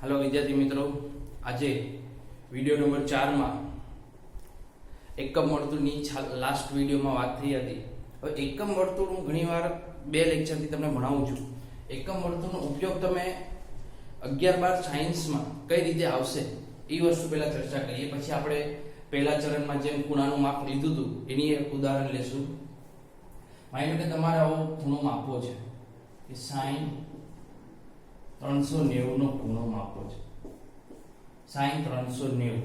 Hello विद्यार्थी मित्रों, आज विडियो नंबर 4 में एकम वर्तुळनी लास्ट विडियो में बात थी हती। હવે એકમ વર્તુળ હું ઘણીવાર બે લેક્ચર થી તમને ભણાવું છું। એકમ વર્તુળનો ઉપયોગ તમે 11-12 સાયન્સમાં કઈ રીતે આવશે એ વસ્તુ પહેલા ચર્ચા કરીએ, પછી આપણે પહેલા ચરણમાં જેમ ખૂણાનું માપ લીધું હતું એની એક ઉદાહરણ લેશું। માની લો કે તમારે આવો ખૂણો માપવો છે કે sin 390 નો ખૂણો માપવો છે। sin 390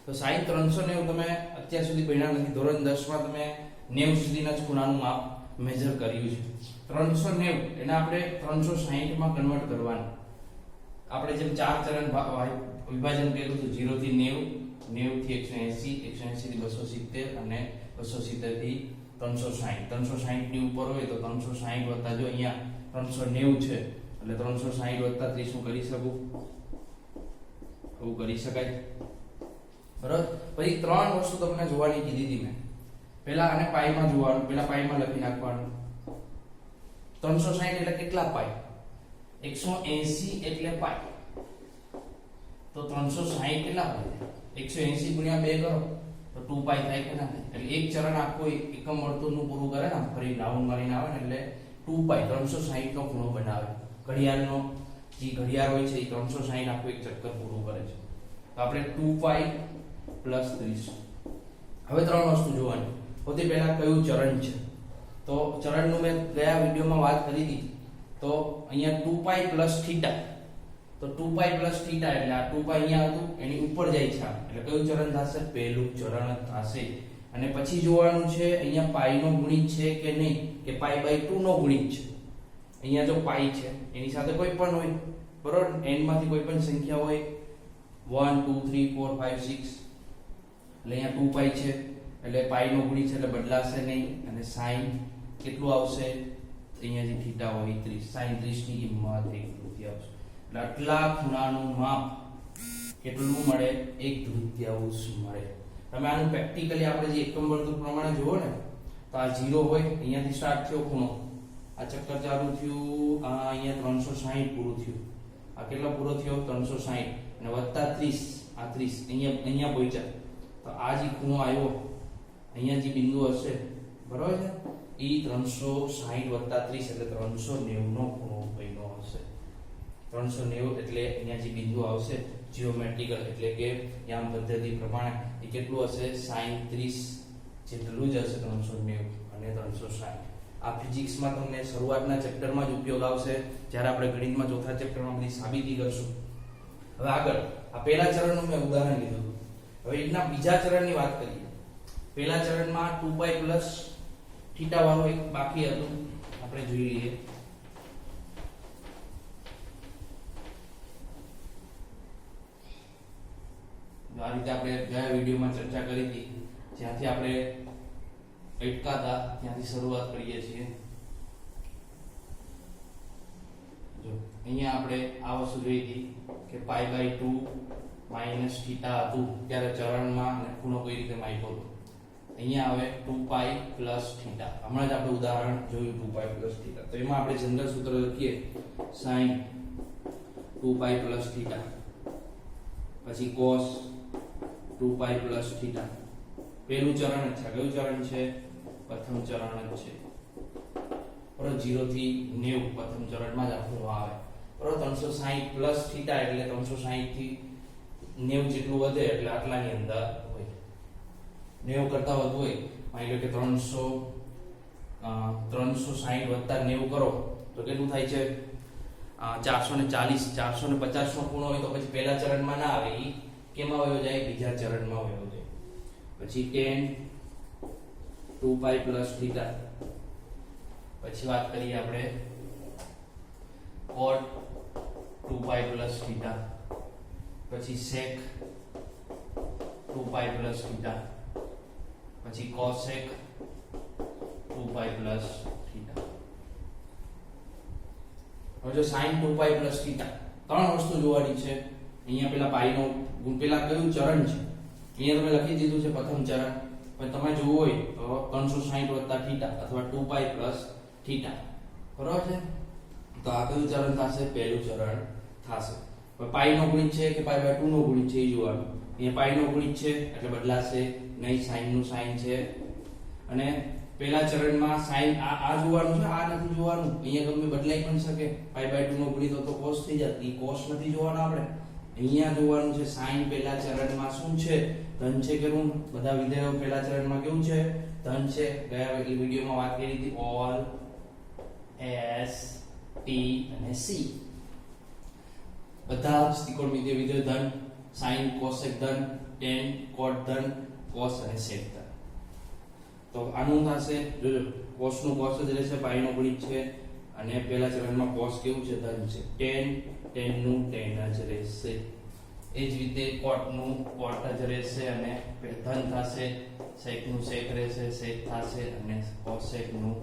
તો sin 390 તમે અત્યાર સુધી ભણ્યા નથી, ધોરણ 10 માં તમે 90 સુધીના જ ખૂણાનું માપ મેજર કર્યું છે। 390 એને આપણે 360 માં કન્વર્ટ કરવાનું। આપણે જેમ ચાર ચરણ વિભાજન કર્યું હતું 0 થી 90, 90 થી 180, 180 થી 270 અને 270 થી 360। 360 ની ઉપર હોય તો 360 વત્તા જો અહીંયા 390 છે એટલે 360 વત્તા 30 હું કરી શકું, આવું કરી શકાય બરાબર। પછી ત્રણ વસ્તુ તમને જોવાની કીધી હતી મેં। પહેલા આને પાઈમાં જોવાનું, પહેલા પાઈમાં લખી નાખવાનું। 360 એટલે કેટલા પાઈ? 180 એટલે પાઈ, તો 360 કેટલા પાઈ? 180 ગુણ્યા 2 કરો તો 2 પાઈ થાય કે ના થાય? એટલે એક ચરણ આખો એકમ વર્તુળનું પૂરું કરે ને, ફરી રાઉન્ડ મારીને આવે ને એટલે 2 પાઈ 360 નો ખૂણો બનાવે। ઘડિયાળનો જે ઘડિયાળ હોય છે એ 360 આખું એક ચક્કર પૂરું કરે છે, તો આપણે 2 પાઈ પ્લસ 30। હવે ત્રણ વસ્તુ જોવાની। સૌથી પહેલા કયું ચરણ છે, તો ચરણનું મેં ગયા વિડિયોમાં વાત કરી હતી। તો અહીંયા 2 પાઈ પ્લસ થીટા, તો 2 પાઈ પ્લસ થીટા એટલે આ 2 પાઈ અહીંયા હતું એની ઉપર જાય છે, એટલે કયું ચરણ થશે? પહેલું ચરણ થશે। અને પછી જોવાનું છે અહીંયા પાઈ નો ગુણિત છે કે નહીં, કે પાઈ બાય 2 નો ગુણિત છે। અહીંયા જો પાઈ છે એની સાથે કોઈ પણ હોય બરોબર, n માંથી કોઈ પણ સંખ્યા હોય 1 2 3 4 5 6, એટલે અહીંયા 2 પાઈ છે એટલે પાઈ નો ગુણિત છે એટલે બદલાશે નહીં, અને sin કેટલું આવશે? અહીંયા જે થીટા હોય 30, sin 30 ની કિંમત 1/3 આવશે। એટલે આટલા ખૂણાનું માપ કેટલું મળે? 1/3 મળે। તમે આનું પ્રેક્ટિકલી આપણે જે એકમ વર્તુળ પ્રમાણે જોવો ને, તો આ 0 હોય અહીંયાથી સ્ટાર્ટ થયો ખૂણો, આ ચક્કર ચાલુ થયું, આ અહીંયા 360 પૂરું થયું, આ કેટલો પૂરો થયો? 360 અને વત્તા 30, આ 30 અહીંયા પહોંચ્યા, તો આ જે ખૂણો આવ્યો અહીંયા જે બિંદુ હશે બરોબર છે, એ 360 વત્તા 30 એટલે 390 નો ખૂણો બન્યો હશે। 390 એટલે અહીંયા જે બિંદુ આવશે જીઓમેટ્રિકલ એટલે કે યામ પદ્ધતિ પ્રમાણે એ કેટલું હશે? sin 30 જેટલું જ હશે 390 અને 360। આ ફિઝિક્સમાં તમને શરૂઆતના ચેપ્ટરમાં જ ઉપયોગ આવશે, જ્યારે આપણે ગણિતમાં ચોથા ચેપ્ટરમાં બધી સાબિતી કરશું। હવે આગળ આ પહેલા ચરણનું મેં ઉદાહરણ લીધું, હવે એના બીજા ચરણની વાત કરીએ। પહેલા ચરણમાં 2 પાઈ પ્લસ થીટા વાળું એક બાકી હતું, આપણે જોઈ લઈએ। આ રીતે આપણે ગયા વિડિયોમાં ચર્ચા કરી હતી, જ્યાંથી આપણે અટકાતા ત્યાંથી શરૂઆત કરીએ છીએ। જો અહીંયા આપણે આ વસ્તુ જોઈ હતી કે પાઈ બાય 2 માઈનસ થીટા હતું ત્યારે ચરણમાં અને ખૂણો કઈ રીતે માપ્યો હતો। અહીંયા આવે 2 પાઈ પ્લસ થીટા, હમણાં જ આપણે ઉદાહરણ જોયું 2 પાઈ પ્લસ થીટા, તો એમાં આપણે જનરલ સૂત્ર લખીએ sin 2 પાઈ પ્લસ થીટા, પછી cos 2 પાઈ પ્લસ થીટા। પહેલું ચરણ છે, કયું ચરણ છે? પ્રથમ ચરણ જ છે બરોબર, 0 થી 90 પ્રથમ ચરણમાં જ આપણું આવે બરોબર। 360 પ્લસ થીટા એટલે 360 થી 90 જેટલું વધે એટલે આટલાની અંદર હોય, 90 કરતા વધુ હોય, માની લો કે 360 વત્તા 90 કરો તો કેટલું થાય છે? 440, 450 નો ખૂણો હોય તો પછી પહેલા ચરણમાં ના આવે, એ કેમાં વયો જાય? બીજા ચરણમાં વયો જાય। પછી tan 2 પાઈ પ્લસ થીટા, પછી વાત કરીએ આપણે cot 2 પાઈ પ્લસ થીટા, પછી sec 2 પાઈ પ્લસ થીટા, પછી cosec 2 પાઈ પ્લસ થીટા। હવે જો sin 2 પાઈ પ્લસ થીટા, ત્રણ વસ્તુ જોવાની છે। અહીંયા પેલા પાઈ નો ગુણ, પેલા કયું ચરણ છે અહીંયા તમે લખી દીધું છે પ્રથમ ચરણ, પણ તમે જોવું હોય તો 360 વત્તા થીટા અથવા 2 પાઈ પ્લસ થીટા બરોબર છે। તો આ કયું ચરણ થશે? પહેલું ચરણ થશે। પાઈ નો ગુણિત છે કે પાઈ/2 નો ગુણિત છે એ જોવાનું. અહીંયા પાઈ નો ગુણિત છે એટલે બદલાશે નહીં, સાઈન નું સાઈન છે. અને પહેલા ચરણમાં સાઈન આ જોવાનું છે, આ નથી જોવાનું. અહીંયા ગમે બદલાઈ પણ શકે. પાઈ/2 નો ગુણિત તો cos થઈ જાત, ઈ cos નથી જોવાનું આપણે. અહીંયા જોવાનું છે સાઈન પહેલા ચરણમાં શું છે, ધન છે કે ઋણ. બધા વિધેયો પહેલા ચરણમાં કેવું છે, ધન છે. ગયા વિડિયોમાં વાત કરી હતી ઓલ S T અને C બધા જ ત્રિકોણમિતિય વિધેયો ધન, sin cosec ધન, tan cot ધન, cos અને sec ધન. તો આનું થશે જોજો, cos નું cos જ રહેશે, પાઈ નો ગુણિત છે અને પહેલા ચરણમાં cos કેવું છે, ધન છે. tan નું tan જ રહેશે. એ જ રીતે cot નું cot જ રહેશે અને ધન થશે, sec નું sec રહેશે, sec થશે અને cosec નું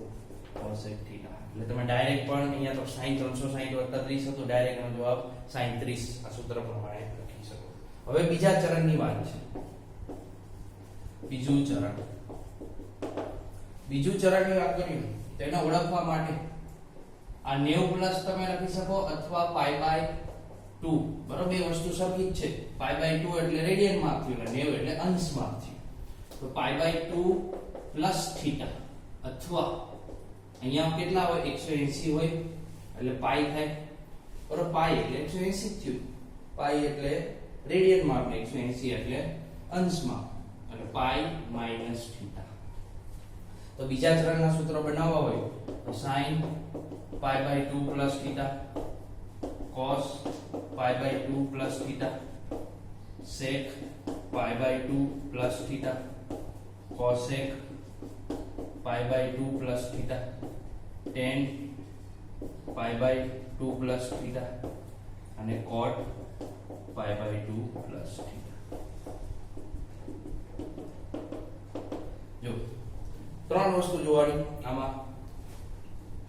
cosec થીટા. એટલે તમે ડાયરેક્ટ પણ અહીંયા તો sin 360 + 30 હતો, ડાયરેક્ટ એનો જવાબ sin 30 આ સૂત્ર પ્રમાણે લખી શકો. હવે બીજા ચરણની વાત છે. બીજું ચરણની વાત કરીએ તેને ઓળખવા માટે આ 90 પ્લસ તમે લખી શકો અથવા π/2. બરોબર, બે વસ્તુ સરખી જ છે. π/2 એટલે રેડિયન માપ થયું અને 90 એટલે અંશ માપ થયું. તો π/2 પ્લસ થીટા અથવા અહીંયા કેટલા હોય, 180 હોય એટલે પાઈ થાય. બરોબર, પાઈ એટલે 180 થયું. પાઈ એટલે રેડિયન માપ ને 180 એટલે અંશ માપ એટલે પાઈ માઈનસ થીટા. તો બીજા ચરણના સૂત્ર બનાવવા હોય તો sin π/2 plus theta, cos π/2 plus theta, sec π/2 plus theta, cosec π/2 plus theta, tan π/2 plus theta અને cot π/2 પ્લસ થીટા. જો ત્રણ વસ્તુ જોવાની આમાં.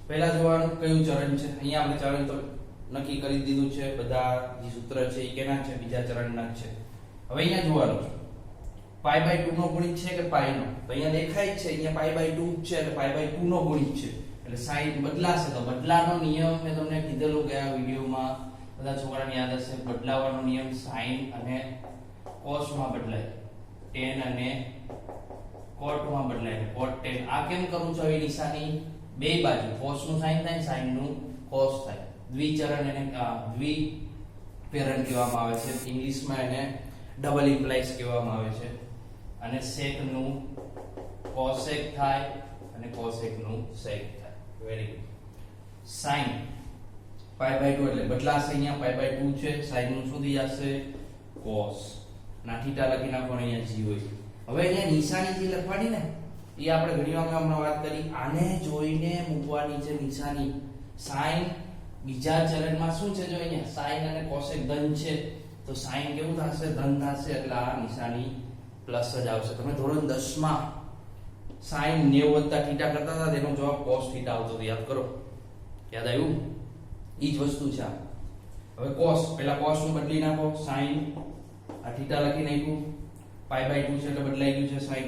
પહેલા જોવાનું કયું ચરણ છે. અહીંયા આપણે ચરણ તો નક્કી કરી દીધું છે, બધા જે સૂત્ર છે એ કેના છે, બીજા ચરણના છે. હવે અહીંયા જોવાનું છે π/2 નો ગુણિત છે કે પાઈ નો. તો અહીંયા દેખાય છે અહીંયા π/2 છે એટલે π/2 નો ગુણિત છે એટલે સાઈન બદલાશે. તો બદલાનો નિયમ મેં તમને કીધેલો ગયા વિડિયોમાં, બધા છોકરાને યાદ હશે. બદલાવાનો નિયમ સાઈન અને cos માં બદલાય, tan અને cot માં બદલાય. cot tan આ કેમ કરું છું, એ નિશાની બે બાજુ cos નું sin થાય, sin નું cos થાય. દ્વિચરણ એને દ્વિપેરણ કહેવામાં આવે છે. ઇંગ્લિશમાં એને ડબલ ઇમ્પ્લાઇઝ કહેવામાં આવે છે. અને sec નું cosec થાય અને cosec નું sec થાય. Very good. sin π/2 એટલે બદલાશે. અહીંયા π/2 છે, sin નું શું થઈ જશે, cos. ના થીટા લખી નાખો ને અહીંયા g હોય. હવે અહીંયા નિશાની જે લખવાની ને એ આપણે ઘણી વાર હમણાં વાત કરી, આને જોઈને મૂકવાની છે નિશાની. sin બીજા ચરણમાં શું છે, જો અહીંયા sin અને cosec ધન છે તો sin કેવું થશે, ધન થશે એટલે આ નિશાની પ્લસ જ આવશે. તમે ધોરણ 10 માં sin 90 + θ કરતા હતા તેનો જવાબ cos θ આવતો હતો, યાદ કરો. યાદ આવ્યું? ઈ જ વસ્તુ છે આ. હવે cos, પહેલા cos નું બદલી નાખો, sin આ θ લખી નાખ્યું, π/2 છે એટલે બદલાઈ ગયું છે sin,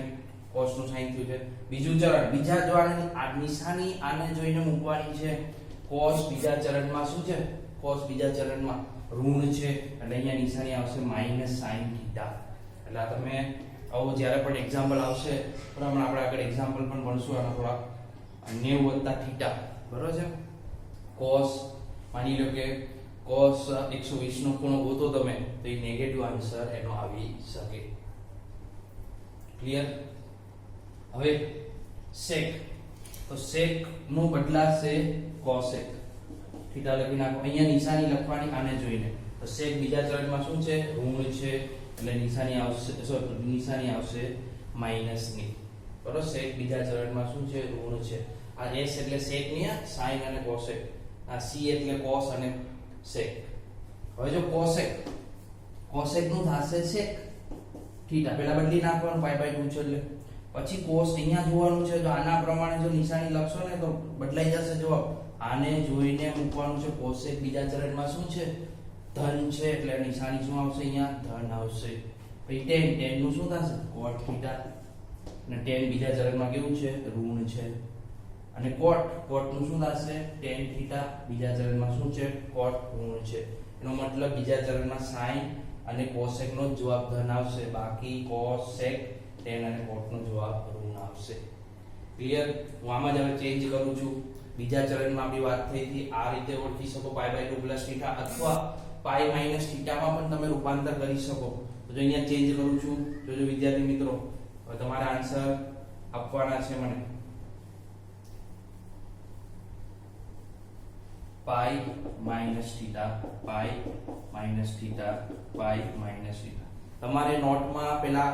cos નું sin થયું છે. બીજું ચરણ, બીજા ચરણની આ નિશાની આને જોઈને મૂકવાની છે. cos બીજા ચરણમાં શું છે, cos બીજા ચરણમાં ઋણ છે એટલે અહીંયા નિશાની આવશે -sin θ. એટલે આ તમે આવો જ્યારે પણ એક્ઝામ્પલ આવશે, બરાબર, આપણે આગળ એક્ઝામ્પલ પણ ભણશું આના થોડા. 90 + θ બરોબર છે. cos માની લો કે cos 120 નો ખૂણો ગોતો તમે તો એ નેગેટિવ આન્સર એનો આવી શકે. ક્લિયર? હવે sec, તો sec નું બદલાશે cosec. થીટા લખી નાખો. અહીંયા નિશાની લખવાની આને જોઈને. તો sec બીજા ચરણમાં શું છે, ઋણ છે એટલે નિશાની આવશે, નિશાની આવશે માઈનસ ની. બરોબર, sec બીજા ચરણમાં શું છે, ઋણ છે. આ s એટલે sec ની, sin અને cosec. આ c એટલે cos અને sec. હવે જો cosec નું થશે sec થીટા. પહેલા બદલી નાખવાનું, π/2 છે એટલે. પછી cos અહીંયા જોવાનું છે, તો આના પ્રમાણે જો નિશાની લખશો ને તો બદલાઈ જશે જવાબ. આને જોઈને મૂકવાનું છે. cosec બીજા ચરણમાં શું છે, ધન છે એટલે નિશાની શું આવશે, અહીંયા ધન આવશે. પછી tan નું શું થશે, cot θ. અને tan બીજા ચરણમાં કેવું છે, ઋણ છે. અને કોટ નું શું થશે tan થીટા, બીજા ચરણમાં શું છે cot ઋણ છે, એનો મતલબ બીજા ચરણમાં sin અને cosec નો જવાબ ધન આવશે, બાકી cosec tan અને cot નો જવાબ ઋણ આવશે. ક્લિયર? હું આમાં જ હવે ચેન્જ કરું છું. બીજા ચરણમાં આપણી વાત થઈ હતી આ રીતે ઓળખી શકો π/2 θ અથવા π - θ માં પણ તમે રૂપાંતર કરી શકો. તો જો અહીંયા ચેન્જ કરું છું, જોજો વિદ્યાર્થી મિત્રો, હવે તમારા આન્સર આપવાના છે મને π - θ, π - θ. તમારે નોટમાં પહેલા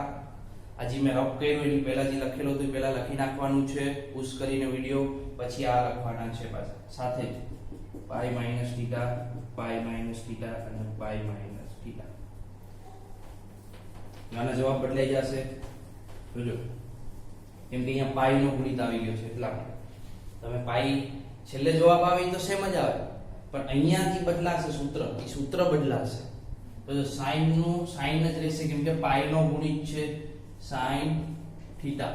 આજે મેં રફ કર્યું એની પહેલા જે લખેલું હતું એ પહેલા લખી નાખવાનું છે, પુશ કરીને વિડિયો, પછી આ લખવાના છે પાછા સાથે જ π - θ, π - θ અને π - θ. આના જવાબ બદલાઈ જશે. જોજો, કેમ કે અહીંયા પાઈ નો ગુણિત આવી ગયો છે એટલા માટે. તમે પાઈ છેલ્લે જવાબ આવે તો સેમ જ આવે, પણ અહીંયાથી બદલાશે સૂત્ર, એ સૂત્ર બદલાશે. તો જો sin નું sin જ રહેશે, કેમ કે પાઈ નો ગુણિત છે sin થીટા,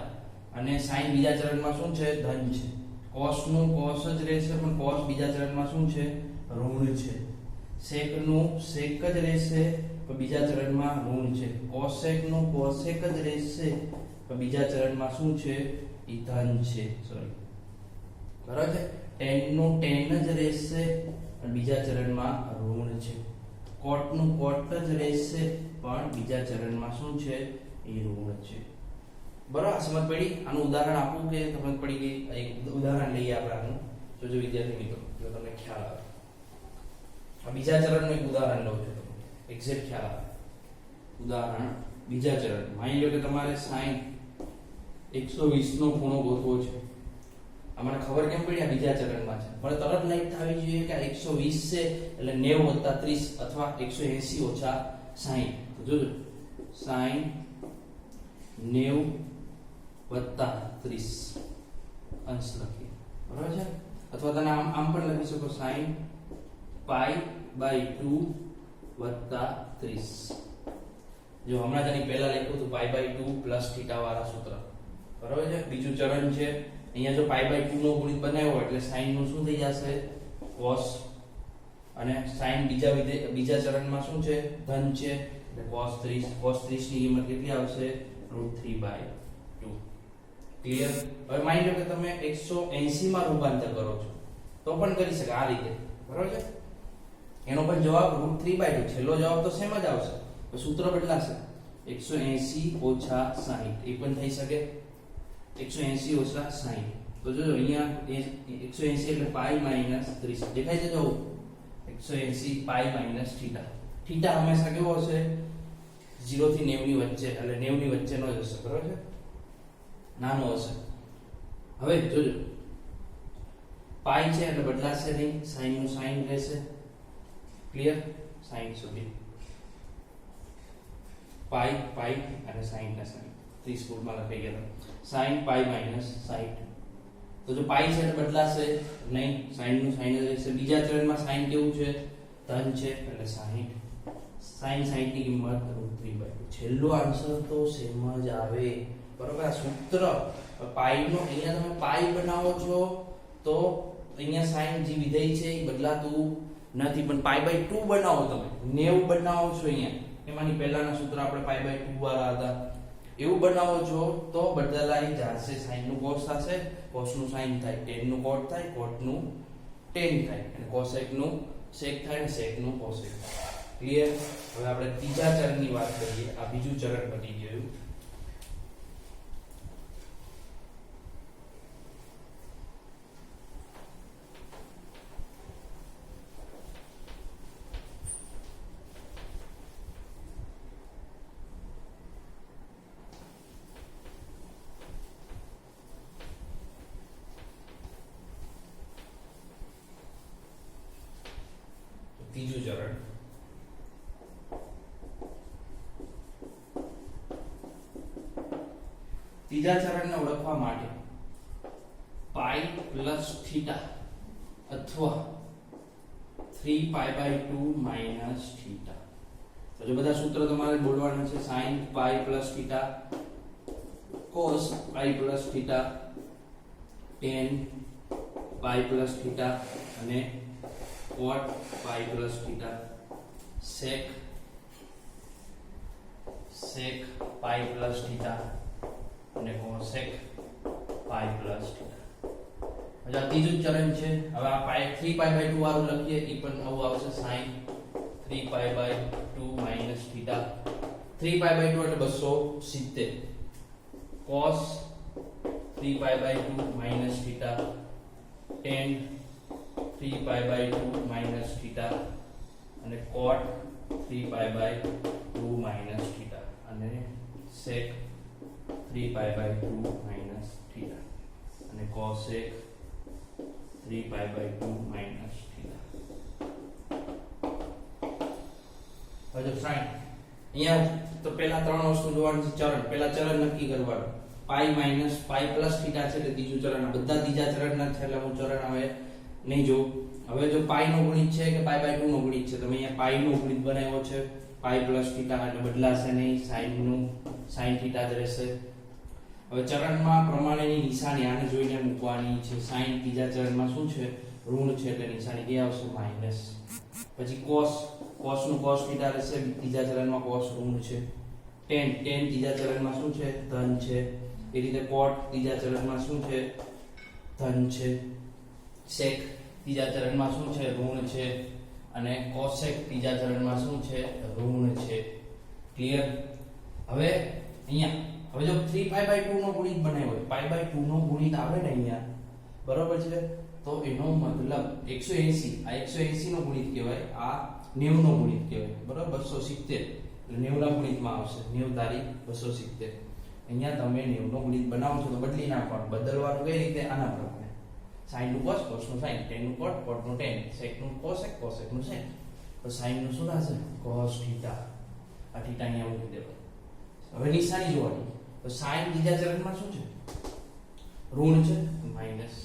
અને sin બીજા ચરણમાં શું છે ધન છે. cos નું cos જ રહેશે, પણ cos બીજા ચરણમાં શું છે ઋણ છે. sec નું sec જ રહેશે, પણ બીજા ચરણમાં ઋણ છે. cosec નું cosec જ રહેશે, પણ બીજા ચરણમાં શું છે ઈ ધન છે. સોરી, બરાબર છે. tan નું tan જ રહેશે, પણ બીજા ચરણમાં ઋણ છે. cot નું cot જ રહેશે, પણ બીજા ચરણમાં શું છે એ ઋણ છે. બરાબર, સમજ પડી? આનું ઉદાહરણ આપું કે સમજ પડી ગઈ? એક ઉદાહરણ લઈએ આપણે આનું. જોજો વિદ્યાર્થી મિત્રો, જો તમને ખ્યાલ આવે. આ બીજા ચરણનું એક ઉદાહરણ લઉં છું, તમને એક્ઝેક્ટ ખ્યાલ આવે. ઉદાહરણ બીજા ચરણ. માની લો કે તમારે sin 120 નો ખૂણો ગોતવો છે. આમાં ખબર કેમ પડી? આ બીજા ચરણમાં છે. પણ તરત લાઈટ થવી જોઈએ કે આ 120 છે એટલે 90 + 30 અથવા 180 - 60. તો જોજો, sin 90 + 30 અંશ લખીએ, બરાબર છે. અથવા તમે આમ પણ લખી શકો, sin π/2 + 30. જો હમણાં જ પહેલા લખ્યું હતું π/2 + θ વાળા સૂત્ર, બરાબર છે. બીજું ચરણ છે, અહીંયા જો π/2 નો ગુણિત બનાવ્યો એટલે sin નું શું થઈ જશે cos, અને sin બીજા ચરણમાં શું છે ધન છે, એટલે cos 30 ની કિંમત કેટલી આવશે √3/2. ક્લિયર? હવે માની લો કે તમે 180 માં રૂપાંતર કરો છો તો પણ કરી શકાય આ રીતે, બરાબર છે. એનો પણ જવાબ √3/2, છેલ્લો જવાબ તો સેમ જ આવશે, તો સૂત્ર બદલાશે. 180 - 60 એ પણ થઈ શકે, 180 - 60. તો જોજો અહીંયા 180 એટલે π - 30 દેખાય છે. જો 180 π - θ. θ હંમેશા કેવો હશે 0 થી 90 ની વચ્ચે, એટલે 90 ની વચ્ચેનો જ હશે, બરાબર છે, નાનો હશે. હવે જોજો π છે એટલે બદલાશે નહીં, sin નું sin રહેશે. ક્લિયર? sin સુધી π અને sin ના sin 30 ફૂટમાં લખાઈ ગયા. sin π - 60. તો જો π છે એટલે બદલાશે નહીં, sin નું sin જ રહેશે. બીજા ચરણમાં sin કેવું છે ધન છે, એટલે 60. sin 60 ની કિંમત √3/2. છેલ્લો આન્સર તો સેમ જ આવે, બરોબર. આ સૂત્ર પાઈ નો અહીંયા તમે પાઈ બનાવો છો તો અહીંયા sin જે વિધેય છે એ બદલાતું નથી, પણ π/2 બનાવો તમે 90 બનાવો છો અહીંયા, એમાંની પહેલાના સૂત્ર આપણે π/2 વાળા હતા, એવું બનાવો છો તો બદલાઈ જશે. sin નું cos થશે, cos નું sin થાય, tan નું cot થાય, cot નું tan થાય, અને cosec નું sec થાય, અને sec નું cosec થાય. ક્લિયર? હવે આપણે ત્રીજા ચરણની વાત કરીએ. આ બીજું ચરણ પતી ગયું. ત્રીજું ચરણ. ત્રીજા ચરણને ઓળખવા માટે π + θ અથવા 3π/2 - θ. તો જો બધા સૂત્ર તમારે બોલવાના છે. sin π + θ, cos π + θ, tan π pi plus theta અને કોટ પાઈ પ્લસ થીટા સેક પાઈ પ્લસ થીટા અને કોસેક પાઈ પ્લસ થીટા. હવે આ ત્રીજું ચરણ છે. હવે આ પાઈ 3π/2 વાળું લખીએ, એ પણ આવું આવશે sin 3π/2 માઈનસ થીટા. 3π/2 એટલે 270 cos 3π/2 minus theta tan 3π/2 minus theta અને cot 3π/2 માઈનસ થીટા અને sec 3π/2 માઈનસ થીટા અને cosec 3π/2 માઈનસ થીટા. હવે સાઈન અહીંયા તો પહેલા ત્રણ વસ્તુ જોવાની છે. ચરણ, પહેલા ચરણ નક્કી કરવાનું. પાઈ માઈનસ પાઈ પ્લસ થીટા છે એટલે ત્રીજું ચરણ. બધા ત્રીજા ચરણના છે એટલે હું ચરણ હવે નહીં જોઉં. હવે જો પાઈ નો ગુણિત છે કે પાઈ/2 નો ગુણિત છે, તમે અહીંયા પાઈ નો ગુણિત બનાવ્યો છે, પાઈ પ્લસ થીટા એટલે બદલાશે નહીં, સાઈન થીટા જ રહેશે. હવે ચરણમાં પ્રમાણેની નિશાની આને જોઈને મૂકવાની છે. સાઈન ત્રીજા ચરણમાં શું છે? ઋણ છે એટલે નિશાની કે આવશે માઈનસ. પછી cos નું cos થીટા રહેશે, ત્રીજા ચરણમાં cos ઋણ છે. tan ત્રીજા ચરણમાં શું છે? ધન છે. એ રીતે cot ત્રીજા ચરણમાં શું છે? ધન છે. sec ત્રીજા ચરણમાં શું છે? ઋણ છે. અને cosec ત્રીજા ચરણમાં શું છે? ઋણ છે. ક્લિયર? હવે અહીંયા હવે જો 3π/2 નો ગુણિત બનાવ્યો હોય, π/2 નો ગુણિત આવે ને અહીંયા, બરોબર છે, તો એનો મતલબ 180, આ 180 નો ગુણિત કહેવાય, આ 90 નો ગુણિત કહેવાય, બરોબર. 270 એટલે 90 ના ગુણિતમાં આવશે. 90 તારી 270. અહીંયા તમે 90 નો ગુણિત બનાવો છો તો બદલી નાખવાનું. બદલવાનું કઈ રીતે? આના પ્રમાણે. sin નું cos, cos નું sin, tan નું cot, cot નું tan, sec નું cosec, cosec નું sec. તો sin નું શું થશે? cos theta. આ થીટા અહીંયા મૂકી દેવાનો. હવે નિશાની જોવાની. તો sin ત્રીજા ચરણમાં શું છે? ઋણ છે, માઈનસ.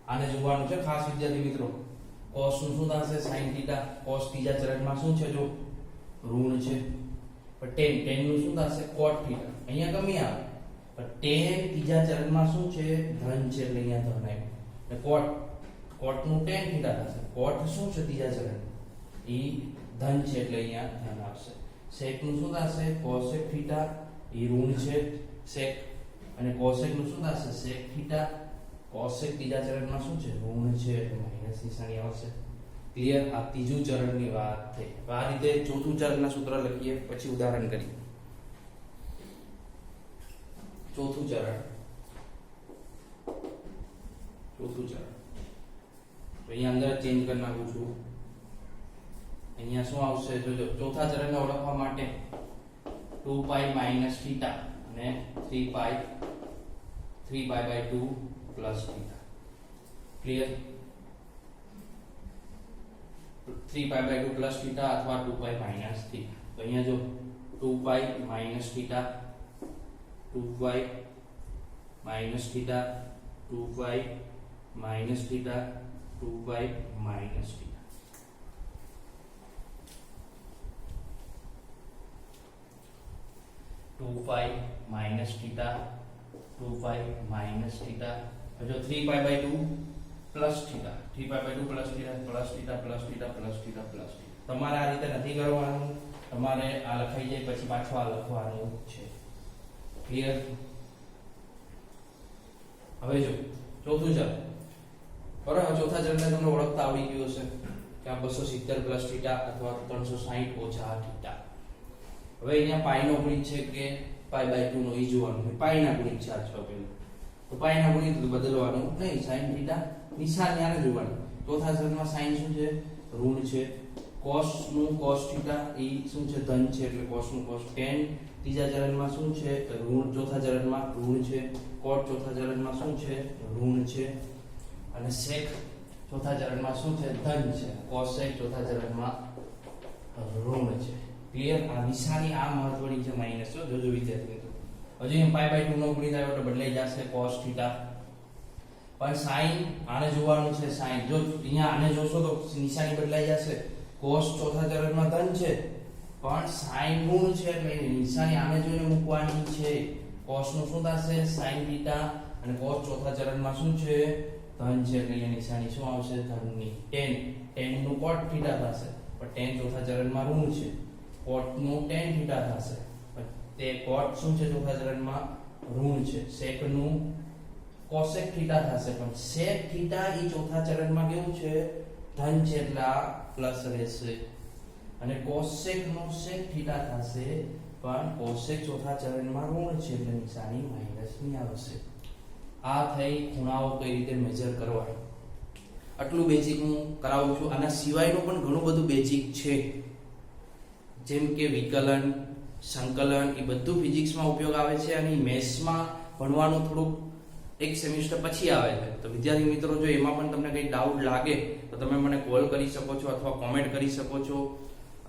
આને જોવાનું છે ખાસ વિદ્યાર્થી મિત્રો. cos નું શું થશે? sin theta. cos ત્રીજા ચરણમાં શું છે? જો ઋણ છે. પણ tan નું શું થશે? cot theta. અહીંયા કમી આવે. પણ tan ત્રીજા ચરણમાં શું છે? ધન છે એટલે અહીંયા ધન આવ્યું. અને cot નું tan થીટા થશે. cot શું છે ત્રીજા ચરણ? એ ધન છે એટલે અહીંયા ધન આવશે. sec નું શું થશે? cosec theta. એ ઋણ છે sec. અને cosec નું શું થશે? sec theta. cosec ત્રીજા ચરણમાં શું છે? ઋણ છે એટલે માઈનસ નિશાની આવશે. ક્લિયર? આ ત્રીજું ચરણની વાત થઈ. આ રીતે ચોથું ચરણના સૂત્ર લખીએ, પછી ઉદાહરણ કરીએ. ચોથું ચરણ તો અહીંયા અંદર ચેન્જ કરી નાખું છું. અહીંયા શું આવશે? જોજો, ચોથા ચરણને ઓળખવા માટે 2π માઈનસ થીટા અને 3π/2 plus theta. Clear? 3π/2 plus theta અથવા 2π માઈનસ થીટા. તો અહીંયા જો 2π minus theta, 2π minus theta, 2π minus theta, 2π minus theta. Minus theta, 2π minus theta. જો 3π/2 plus theta, 3π/2 plus theta, plus theta, plus theta, plus theta, plus theta. તમારે આ રીતે નથી કરવાનું. તમારે આ લખાઈ જાય પછી પાછું આ લખવાનું છે. ક્લિયર? હવે જો ચોથું ચરણ, બરાબર. ચોથા ચરણને તમને ઓળખતા આવડી ગયું હશે કે આ 270 પ્લસ થીટા અથવા 360 ઓછા થીટા. હવે અહીંયા પાઈ નો ગુણિત છે કે π/2 નો ઈ જોવાનું છે. પાઈ ના ગુણિત છે આ છો પેલું. તો પાઈ ના ગુણિત બદલવાનું નહીં. sin થીટા નિશાની આને જોવાનું. ચોથા ચરણમાં sin શું છે? ઋણ છે. cos નું cos થીટા એ શું છે? ધન છે એટલે cos નું cos. tan ત્રીજા ચરણમાં શું છે? ઋણ. ચોથા ચરણમાં ઋણ છે. cot ચોથા ચરણમાં શું છે? ઋણ છે. અને sec ચોથા ચરણમાં શું છે? ધન છે. cosec ચોથા ચરણમાં ઋણ છે. ક્લિયર? આ નિશાની આ મહત્વની છે, માઈનસ. જોજો વિદ્યાર્થી મિત્રો, હજી π/2 નો ગુણિત આવ્યો તો બદલાઈ જશે cos થીટા. પણ sin આને જોવાનું છે. sin જો અહીંયા આને જોશો તો નિશાની બદલાઈ જશે. cos ચોથા ચરણમાં ધન છે પણ sin ઋણ છે એટલે નિશાની આને જોઈને મૂકવાની છે. cos નું શું થશે? sin theta. અને cos ચોથા ચરણમાં શું છે? ધન છે એટલે એની નિશાની શું આવશે? ધનની. tan નું cot થીટા થશે, પણ tan ચોથા ચરણમાં ઋણ છે. cot નું tan થીટા થશે, પણ તે cot શું છે? ચોથા ચરણમાં ઋણ છે. sec નું cosec થીટા થશે, પણ sec થીટા એ ચોથા ચરણમાં કેવું છે? ધન છે એટલે આ પ્લસ રહેશે. અને cosec નો sec થીટા થશે, પણ cosec ચોથા ચરણમાં ઋણ છે એટલે નિશાની માઈનસ ની આવશે. આ થઈ ખૂણાઓ કઈ રીતે મેજર કરવા. આટલું બેઝિક હું કરાવું છું. આના સિવાયનું પણ ઘણું બધું બેઝિક છે, જેમ કે વિકલન, સંકલન, એ બધું ફિઝિક્સમાં ઉપયોગ આવે છે અને મેથ્સમાં ભણવાનું થોડુંક એક સેમિસ્ટર પછી આવે છે. તો વિદ્યાર્થી મિત્રો, જો એમાં પણ તમને કંઈ ડાઉટ લાગે તો તમે મને કોલ કરી શકો છો, અથવા કોમેન્ટ કરી શકો છો,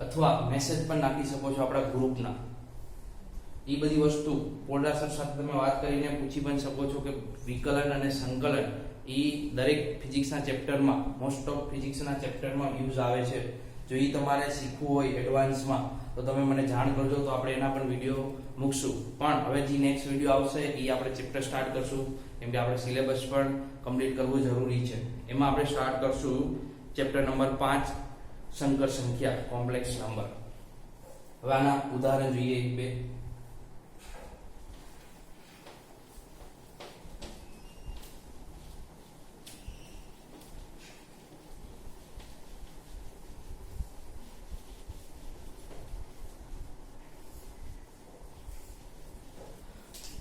અથવા મેસેજ પણ નાખી શકો છો આપણા ગ્રુપના. એ બધી વસ્તુ પોલરા સર સાથે તમે વાત કરીને પૂછી પણ શકો છો કે વિકલન અને સંકલન એ દરેક ફિઝિક્સના ચેપ્ટરમાં, મોસ્ટ ઓફ ફિઝિક્સના ચેપ્ટરમાં યુઝ આવે છે. જો એ તમારે શીખવું હોય એડવાન્સમાં તો તમે મને જાણ કરજો, તો આપણે એના પણ વિડીયો મૂકશું. પણ હવે જે નેક્સ્ટ વિડીયો આવશે એ આપણે ચેપ્ટર સ્ટાર્ટ કરશું, કેમ કે આપણે સિલેબસ પણ કમ્પ્લીટ કરવું જરૂરી છે. એમાં આપણે સ્ટાર્ટ કરશું ચેપ્ટર નંબર 5, સંકર સંખ્યા, કોમ્પ્લેક્સ નંબર. હવે આના ઉદાહરણ જોઈએ એક બે.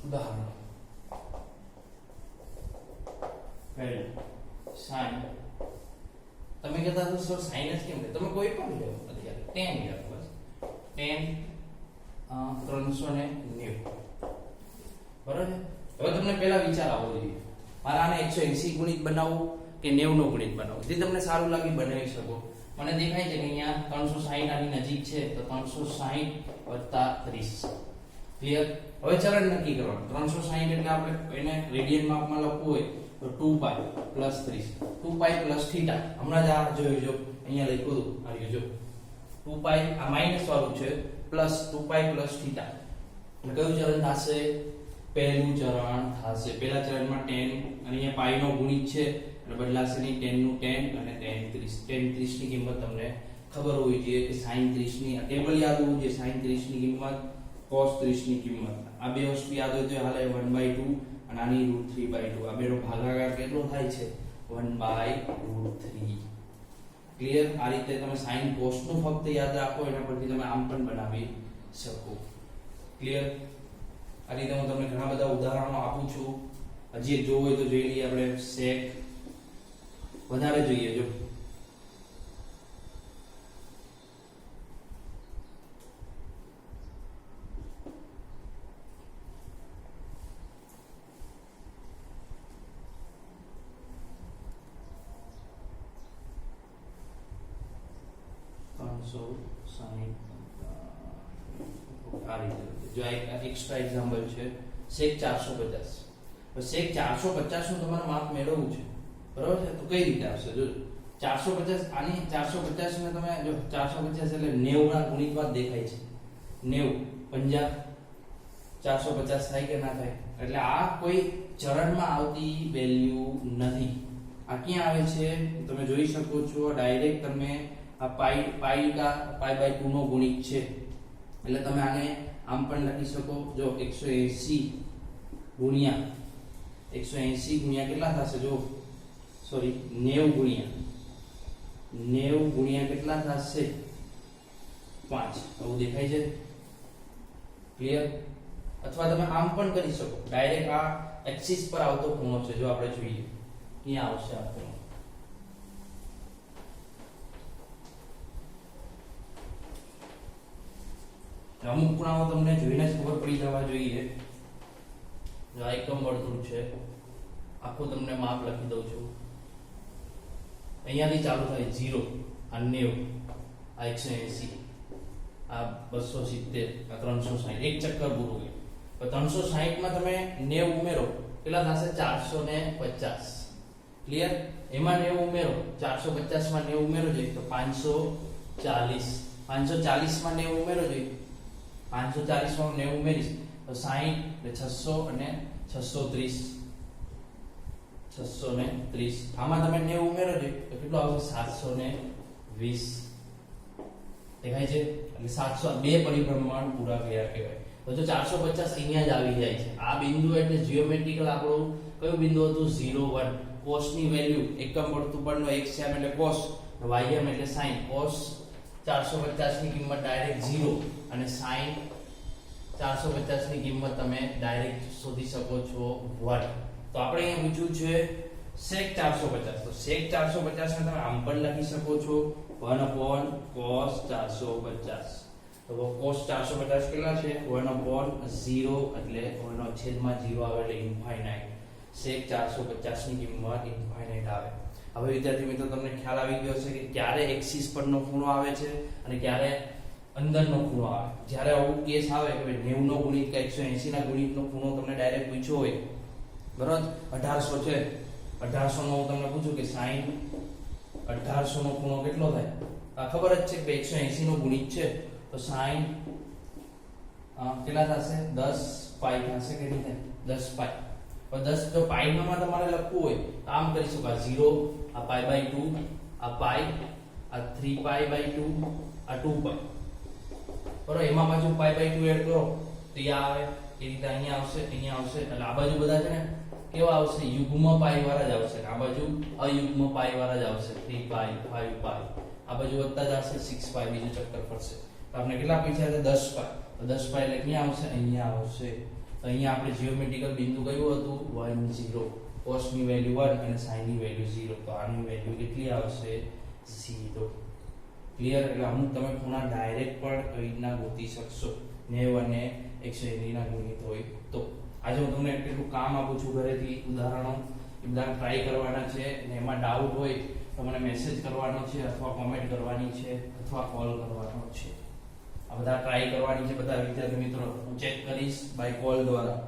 ઉદાહરણ પહેલું sin. તમે કહેતા છો સર sin જ કેમ? તમે કોઈ પણ લો અત્યારે tan લો, બસ tan 390. બરાબર છે. હવે તમને પહેલા વિચાર આવવો જોઈએ, મારે આને 180 ગુણિત બનાવવું કે 90 નો ગુણિત બનાવવું, જે તમને સારું લાગે બનાવી શકો. મને દેખાય છે કે અહીંયા 360 આની નજીક છે, તો 360 + 30. ક્લિયર? હવે ચરણ નક્કી કરવાનું. 360 એટલે આપણે એને રેડિયન માપમાં લખવું હોય તો 2π + 30, 2π + θ. હમણાં જ આ જોયું, જો અહીંયા લખ્યું હતું, આ જો 2π, આ માઈનસ વાળું છે, પ્લસ 2π + θ. એટલે કયું ચરણ થશે? પહેલું ચરણ થશે. પહેલા ચરણમાં tan અને અહીંયા પાઈ નો ગુણિત છે એટલે બદલાશે નહીં, tan નું tan અને tan 30. tan 30 ની કિંમત તમને ખબર હોવી જોઈએ કે sin 30 ની, આ ટેબલ યાદ હોવું જોઈએ. sin 30 ની કિંમત, cos 30 ની કિંમત, આ બે વસ્તુ યાદ હોય તો હાલે 1/2 અને આની √3/2. આ બેનો ભાગાકાર કેટલો થાય છે? 1/√3. ક્લિયર? આ રીતે તમે sin cos નું ફક્ત યાદ રાખો, એના પરથી તમે આમ પણ બનાવી શકો. ક્લિયર? આ રીતે હું તમને ઘણા બધા ઉદાહરણો આપું છું. હજી એક જોવું હોય તો જોઈ લઈએ આપણે. sec વધારે જોઈએ. જો આ રીતે જો એક એક્સ્ટ્રા એક્ઝામ્પલ છે sec 450. તો sec 450 નું તમારે માપ મેળવવું છે, બરાબર છે? તો કઈ રીતે આવશે? જો 450, આની 450 ને તમે જો 450 એટલે 90 ના ગુણિતમાં દેખાય છે. 90 50 450 થાય કે ના થાય? એટલે આ કોઈ ચરણમાં આવતી વેલ્યુ નથી. આ ક્યાં આવે છે? તમે જોઈ શકો છો ડાયરેક્ટ. તમે આ π/2 નો ગુણિત છે એટલે તમે આને આમ પણ લખી શકો. જો 180 ગુણ્યા કેટલા થશે? જો સોરી 90 ગુણ્યા કેટલા થશે? 5. આવું દેખાય છે? ક્લિયર? અથવા તમે આમ પણ કરી શકો, ડાયરેક્ટ આ એક્સિસ પર આવતો ખૂણો છે. જો આપણે જોઈએ ક્યાં આવશે આ ખૂણો. અમુક ખૂણાઓ તમને જોઈને જ ખબર પડી જવા જોઈએ. જો આ એકમ વર્તુળ છે, આખું તમને માપ લખી દઉં છું. અહીંયાથી ચાલુ થાય 0, આ 90, આ 180, આ 270, આ 360. એક ચક્કર પૂરું ગયું. તો 360 માં તમે 90 ઉમેરો, કેટલા થશે? 450. ક્લિયર? એમાં 90 ઉમેરો, 450 માં 90 ઉમેરો જોઈએ તો 540. 540 માં 90 ઉમેરો જોઈએ, 540 માં 90 ઉમેરીશ તો 60 એટલે 600 અને 630. 630 આમાં તમે 90 ઉમેરો છો તો કેટલો આવશે 720 દેખાય છે એટલે 700 બે પરિભ્રમણ પૂરા કર્યા કહેવાય તો જો 450 અહીંયા જ આવી જાય છે આ બિંદુ એટલે જીઓમેટ્રિકલ આપણું કયું બિંદુ હતું 0 1 cos ની વેલ્યુ એકમ વર્તુળનો x છે એટલે cos ym એટલે sin cos 450 ની કિંમત ડાયરેક્ટ 0 અને sin 450 ની કિંમત તમે ડાયરેક્ટ શોધી શકો છો 1 તો આપણે અહીંયા પૂછ્યું છે sec 450 તો sec 450 ને તમે આમ પણ લખી શકો છો 1/cos 450 તો cos 450 કેટલા છે 1/0 એટલે 1/0 આવે એટલે ઇન્ફાઇનાઇટ sec 450 ની કિંમત ઇન્ફાઇનાઇટ આવે હવે વિદ્યાર્થી મિત્રો તમને ખ્યાલ આવી ગયો છે કે ક્યારે એક્સિસ પરનો ખૂણો આવે છે અને ક્યારે અંદરનો ખૂણો આવે જ્યારે આવું કેસ આવે કે 90 નો ગુણિત કે 180 ના ગુણિતનો ખૂણો તમને ડાયરેક્ટ પૂછ્યો હોય બરાબર 1800 છે 1800 નો હું તમને પૂછું કે sin 1800 નો ખૂણો કેટલો થાય આ ખબર જ છે કે 180 નો ગુણિત છે તો sin કેટલા થશે 10 પાઈ થશે કે નહીં 10 પાઈ પણ 10 જો પાઈમાં તમારે લખવું હોય તો આમ કરી શકો 0 આ પાઈ બાય 2 આ પાઈ આ 3 પાઈ બાય 2 આ 2 પાઈ બરોબર એમાં પાછું પાઈ બાય 2 એડ કરો તો આ આવે એ રીતે અહીંયા આવશે એટલે આ બાજુ બધા છે ને કેવા આવશે યુગ્મ પાઈ વાળા જ આવશે આ બાજુ અયુગ્મ પાઈ વાળા જ આવશે 3 પાઈ 5 પાઈ આ બાજુ વધતા જશે 6 પાઈ બીજું ચક્કર ફરશે તો આપણે કેટલા પૂછ્યા છે 10 પાઈ તો 10 પાઈ એટલે ક્યાં આવશે અહીંયા આવશે તો અહીંયા આપણે જીઓમેટ્રિકલ બિંદુ કયું હતું 1 0 cos ની વેલ્યુ 1 અને sin ની વેલ્યુ 0 તો આની વેલ્યુ કેટલી આવશે 0 ક્લિયર એટલે અમુક તમે ખૂણા ડાયરેક્ટ પણ આવી રીતના ગોતી શકશો 90 અને 180 ના ગુણિત હોય તો આજે હું તમને એટલું કામ આપું છું ઘરેથી ઉદાહરણો એ બધા ટ્રાય કરવાના છે અને એમાં ડાઉટ હોય તો મને મેસેજ કરવાનો છે અથવા કોમેન્ટ કરવાની છે અથવા કોલ કરવાનો છે આ બધા ટ્રાય કરવાની છે બધા વિદ્યાર્થી મિત્રો હું ચેક કરીશ બાય કોલ દ્વારા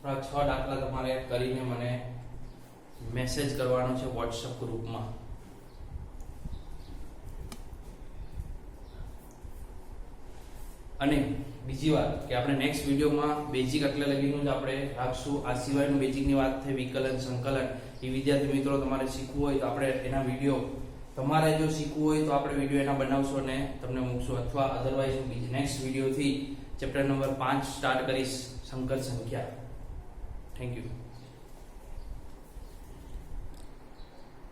આ 6 દાખલા તમારે કરીને મને મેસેજ કરવાનો છે WhatsApp ગ્રુપમાં અને બીજી વાત કે આપણે નેક્સ્ટ વિડિયોમાં બેઝિક એટલે લગીનું જ આપણે રાખશું આ સિવાયનું બેઝિકની વાત થઈ વિકલન સંકલન એ વિદ્યાર્થી મિત્રો તમારે શીખવું હોય તો આપણે એના વિડિયો તમારે જો શીખવું હોય તો આપણે વિડિયો એના બનાવશું અને તમને મૂકશું અથવા અધરવાઇઝ હું નેક્સ્ટ વિડિયોથી ચેપ્ટર નંબર 5 સ્ટાર્ટ કરીશ સંકર સંખ્યા. Thank you.